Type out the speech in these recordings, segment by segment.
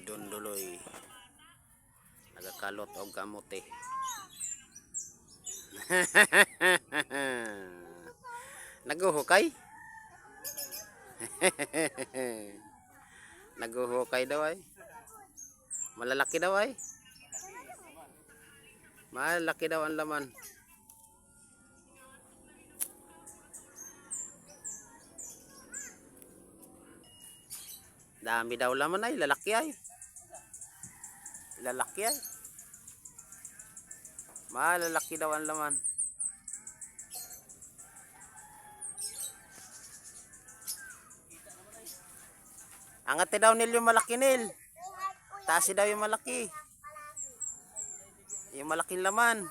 Si Don Duloy nagakalot og kamote. Naguhukay? Naguhukay daw ay. Malalaki daw ay. Malalaki daw ang laman. Dami daw laman ay, lalaki ay. Lalaki ay. Malalaki daw ang laman. Angate daw nil yung malaki nil. Taasi daw yung malaki. Yung malaking laman.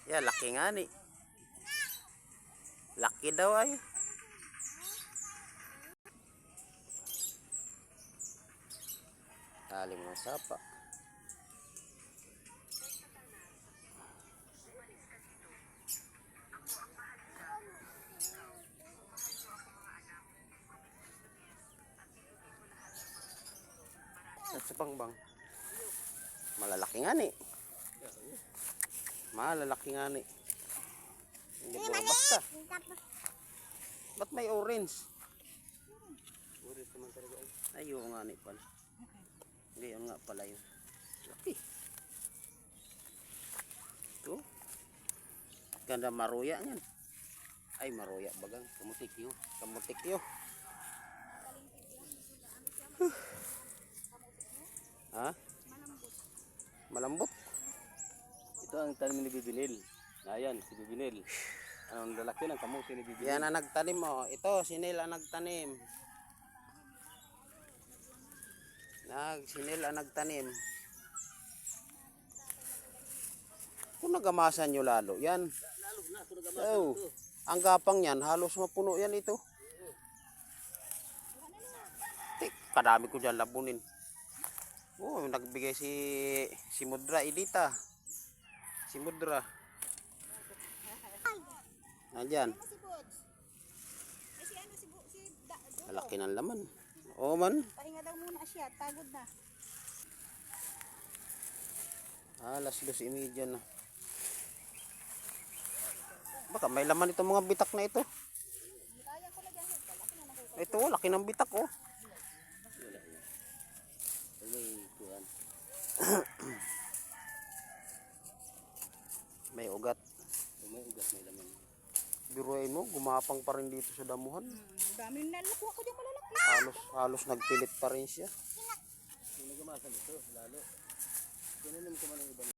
Ya, laki nga ni. Laki daw ay. Tali mo ng sapa. Sa pangbang. Malalaki nga ni. Malalaki nga ni. Hindi puro basta. Ba't may orange? Orange naman talaga ay. Ayaw nga ni pala. Hindi, yun nga pala yun. Laki. Ito. Ganda maruya yan. Ay, maruya bagang. Kamutik yun. Kamutik yun. Ha? Malambot. Ito ang tanim ni Bibinil. Ayan, si Bibinil. Anong lalaki ng kamuti ni Bibinil? Yan ang nagtanim mo. Ito, si Neil ang nagtanim. Si Neil ang nagtanim. Kung nagamasan nyo lalo, yan. Oh, ang gapang yan, halos mapuno yan ito. Kadami ko dyan labunin. Oh, nagbigay si Mudra Edita. Si Mudra. Ayan. Malaki ng laman. Oo man. Pahinga daw muna siya, pagod na. Alas 2:30 na. Baka may laman itong mga bitak na ito. Ito, laki ng bitak oh. May ugat. May ugat, may laman. Biruin mo, gumapang pa rin dito sa damuhan. Dami na nakuha ko dyan malalaki. Halos nagpilit pa rin siya. Yung nagamasan ito, lalo. Kinalim ko man ang iba.